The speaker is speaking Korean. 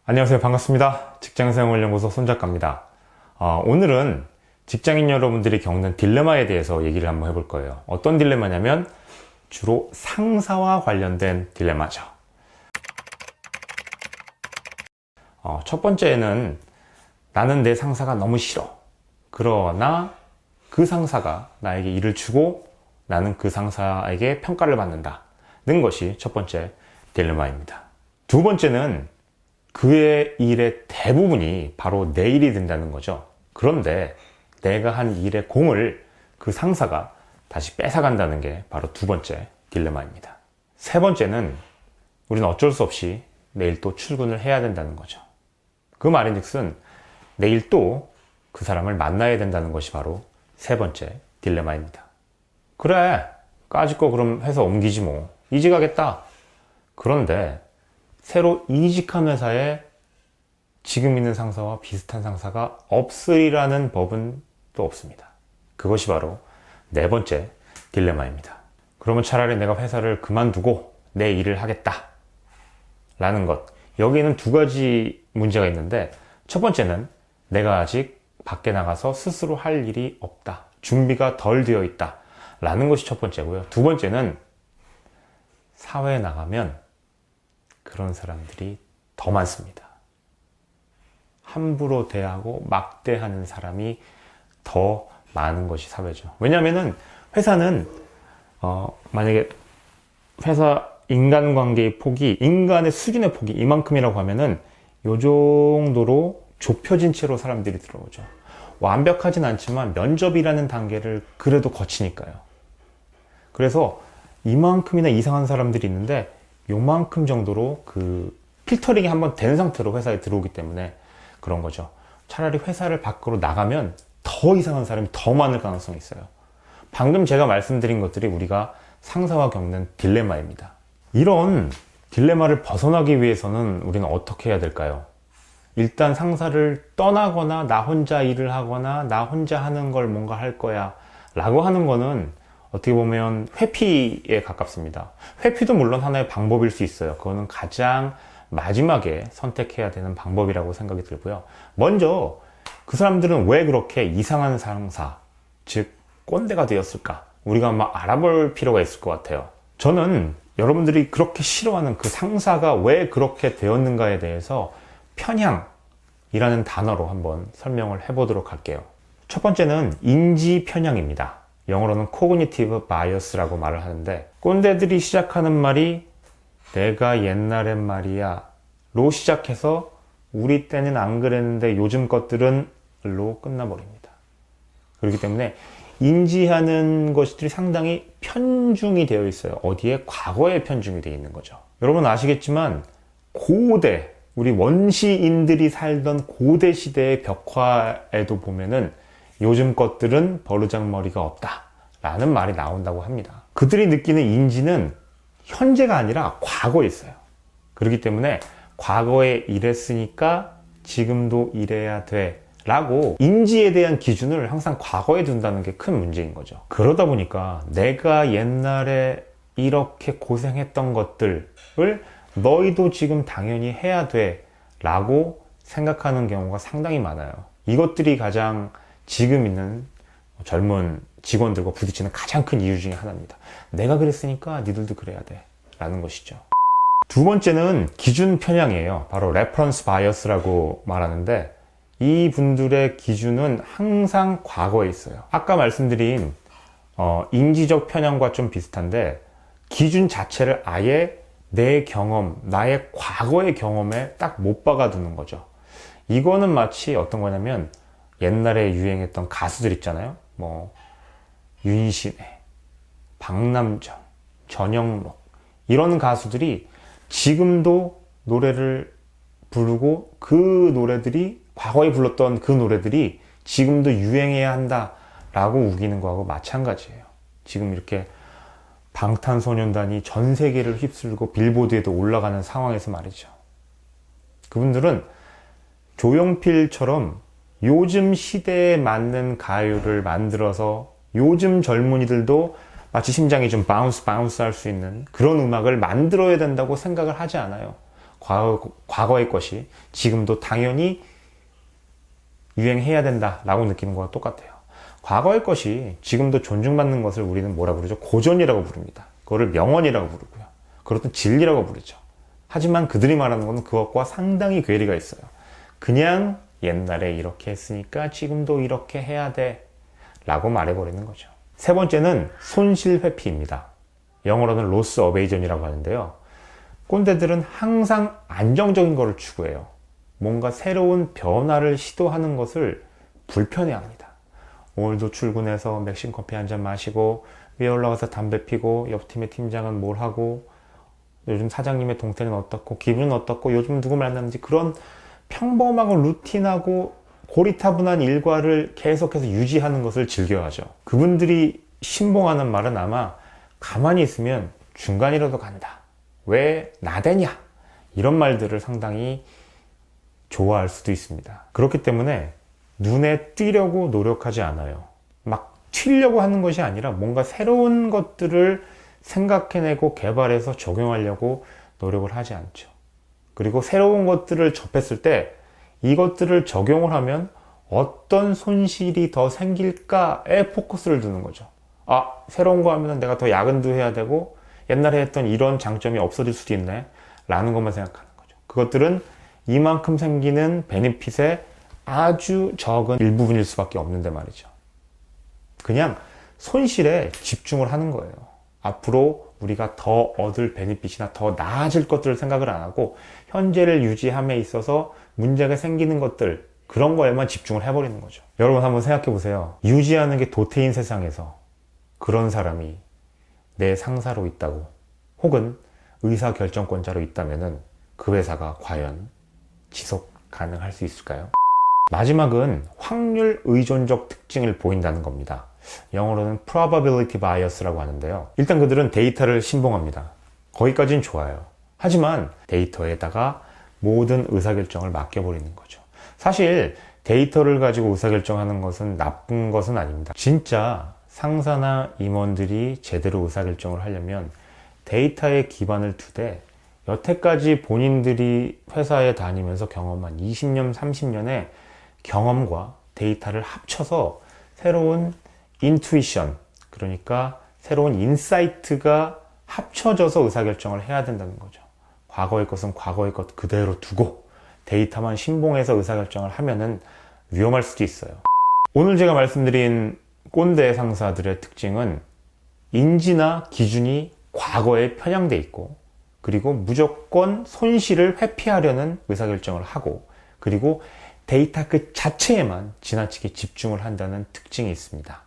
안녕하세요. 반갑습니다. 직장생활연구소 손작가입니다. 오늘은 직장인 여러분들이 겪는 딜레마에 대해서 얘기를 한번 해볼 거예요. 어떤 딜레마냐면 주로 상사와 관련된 딜레마죠. 첫 번째는 나는 내 상사가 너무 싫어. 그러나 그 상사가 나에게 일을 주고 나는 그 상사에게 평가를 받는다는 것이 첫 번째 딜레마입니다. 두 번째는 그의 일의 대부분이 바로 내 일이 된다는 거죠. 그런데 내가 한 일의 공을 그 상사가 다시 뺏어간다는 게 바로 두 번째 딜레마입니다. 세 번째는 우리는 어쩔 수 없이 내일 또 출근을 해야 된다는 거죠. 그 말인즉슨 내일 또 그 사람을 만나야 된다는 것이 바로 세 번째 딜레마입니다. 그래, 까짓 거 그럼 회사 옮기지 뭐. 이직하겠다. 그런데 새로 이직한 회사에 지금 있는 상사와 비슷한 상사가 없으리라는 법은 또 없습니다. 그것이 바로 네 번째 딜레마입니다. 그러면 차라리 내가 회사를 그만두고 내 일을 하겠다 라는 것. 여기에는 두 가지 문제가 있는데, 첫 번째는 내가 아직 밖에 나가서 스스로 할 일이 없다, 준비가 덜 되어 있다 라는 것이 첫 번째고요. 두 번째는 사회에 나가면 그런 사람들이 더 많습니다. 함부로 대하고 막대하는 사람이 더 많은 것이 사회죠. 왜냐하면 회사는 만약에 회사 인간관계의 폭이, 인간의 수준의 폭이 이만큼이라고 하면은 요 정도로 좁혀진 채로 사람들이 들어오죠. 완벽하진 않지만 면접이라는 단계를 그래도 거치니까요. 그래서 이만큼이나 이상한 사람들이 있는데 요만큼 정도로 그 필터링이 한번 된 상태로 회사에 들어오기 때문에 그런 거죠. 차라리 회사를 밖으로 나가면 더 이상한 사람이 더 많을 가능성이 있어요. 방금 제가 말씀드린 것들이 우리가 상사와 겪는 딜레마입니다. 이런 딜레마를 벗어나기 위해서는 우리는 어떻게 해야 될까요? 일단 상사를 떠나거나 나 혼자 일을 하거나 나 혼자 하는 걸 뭔가 할 거야 라고 하는 거는 어떻게 보면 회피에 가깝습니다. 회피도 물론 하나의 방법일 수 있어요. 그거는 가장 마지막에 선택해야 되는 방법이라고 생각이 들고요. 먼저 그 사람들은 왜 그렇게 이상한 상사, 즉 꼰대가 되었을까? 우리가 한번 알아볼 필요가 있을 것 같아요. 저는 여러분들이 그렇게 싫어하는 그 상사가 왜 그렇게 되었는가에 대해서 편향이라는 단어로 한번 설명을 해보도록 할게요. 첫 번째는 인지 편향입니다. 영어로는 cognitive bias라고 말을 하는데, 꼰대들이 시작하는 말이 내가 옛날엔 말이야 로 시작해서 우리 때는 안 그랬는데 요즘 것들은 로 끝나버립니다. 그렇기 때문에 인지하는 것들이 상당히 편중이 되어 있어요. 어디에? 과거에 편중이 되어 있는 거죠. 여러분 아시겠지만 고대, 우리 원시인들이 살던 고대 시대의 벽화에도 보면은 요즘 것들은 버르장머리가 없다 라는 말이 나온다고 합니다. 그들이 느끼는 인지는 현재가 아니라 과거에 있어요. 그렇기 때문에 과거에 이랬으니까 지금도 이래야 돼 라고 인지에 대한 기준을 항상 과거에 둔다는 게 큰 문제인 거죠. 그러다 보니까 내가 옛날에 이렇게 고생했던 것들을 너희도 지금 당연히 해야 돼 라고 생각하는 경우가 상당히 많아요. 이것들이 가장 지금 있는 젊은 직원들과 부딪히는 가장 큰 이유 중에 하나입니다. 내가 그랬으니까 니들도 그래야 돼 라는 것이죠. 두 번째는 기준 편향이에요. 바로 레퍼런스 바이어스라고 말하는데, 이 분들의 기준은 항상 과거에 있어요. 아까 말씀드린 인지적 편향과 좀 비슷한데, 기준 자체를 아예 내 경험, 나의 과거의 경험에 딱 못 박아두는 거죠. 이거는 마치 어떤 거냐면 옛날에 유행했던 가수들 있잖아요. 뭐 윤신혜, 박남정, 전영록 이런 가수들이 지금도 노래를 부르고 그 노래들이, 과거에 불렀던 그 노래들이 지금도 유행해야 한다라고 우기는 거하고 마찬가지예요. 지금 이렇게 방탄소년단이 전 세계를 휩쓸고 빌보드에도 올라가는 상황에서 말이죠. 그분들은 조용필처럼 요즘 시대에 맞는 가요를 만들어서 요즘 젊은이들도 마치 심장이 좀 바운스 할 수 있는 그런 음악을 만들어야 된다고 생각을 하지 않아요. 과거의 것이 지금도 당연히 유행해야 된다라고 느끼는 거와 똑같아요. 과거의 것이 지금도 존중받는 것을 우리는 뭐라 부르죠? 고전이라고 부릅니다. 그거를 명언이라고 부르고요. 그것도 진리라고 부르죠. 하지만 그들이 말하는 것은 그것과 상당히 괴리가 있어요. 그냥 옛날에 이렇게 했으니까 지금도 이렇게 해야 돼 라고 말해버리는 거죠. 세 번째는 손실 회피입니다. 영어로는 loss aversion이라고 하는데요. 꼰대들은 항상 안정적인 것을 추구해요. 뭔가 새로운 변화를 시도하는 것을 불편해합니다. 오늘도 출근해서 맥심 커피 한 잔 마시고 위에 올라가서 담배 피고 옆 팀의 팀장은 뭘 하고 요즘 사장님의 동태는 어떻고 기분은 어떻고 요즘 누구 만났는지 그런 평범하고 루틴하고 고리타분한 일과를 계속해서 유지하는 것을 즐겨하죠. 그분들이 신봉하는 말은 아마 가만히 있으면 중간이라도 간다. 왜 나대냐? 이런 말들을 상당히 좋아할 수도 있습니다. 그렇기 때문에 눈에 띄려고 노력하지 않아요. 막 튀려고 하는 것이 아니라 뭔가 새로운 것들을 생각해내고 개발해서 적용하려고 노력을 하지 않죠. 그리고 새로운 것들을 접했을 때 이것들을 적용을 하면 어떤 손실이 더 생길까에 포커스를 두는 거죠. 아, 새로운 거 하면 내가 더 야근도 해야 되고 옛날에 했던 이런 장점이 없어질 수도 있네 라는 것만 생각하는 거죠. 그것들은 이만큼 생기는 베네핏의 아주 적은 일부분일 수밖에 없는데 말이죠. 그냥 손실에 집중을 하는 거예요. 앞으로 우리가 더 얻을 베네핏이나 더 나아질 것들을 생각을 안 하고 현재를 유지함에 있어서 문제가 생기는 것들 그런 거에만 집중을 해버리는 거죠. 여러분 한번 생각해 보세요. 유지하는 게 도태인 세상에서 그런 사람이 내 상사로 있다고 혹은 의사결정권자로 있다면은 그 회사가 과연 지속 가능할 수 있을까요? 마지막은 확률 의존적 특징을 보인다는 겁니다. 영어로는 probability bias라고 하는데요. 일단 그들은 데이터를 신봉합니다. 거기까지는 좋아요. 하지만 데이터에다가 모든 의사결정을 맡겨버리는 거죠. 사실 데이터를 가지고 의사결정하는 것은 나쁜 것은 아닙니다. 진짜 상사나 임원들이 제대로 의사결정을 하려면 데이터에 기반을 두되 여태까지 본인들이 회사에 다니면서 경험한 20년, 30년의 경험과 데이터를 합쳐서 새로운 인투이션, 그러니까 새로운 인사이트가 합쳐져서 의사결정을 해야 된다는 거죠. 과거의 것은 과거의 것 그대로 두고 데이터만 신봉해서 의사결정을 하면은 위험할 수도 있어요. 오늘 제가 말씀드린 꼰대 상사들의 특징은 인지나 기준이 과거에 편향돼 있고 그리고 무조건 손실을 회피하려는 의사결정을 하고 그리고 데이터 그 자체에만 지나치게 집중을 한다는 특징이 있습니다.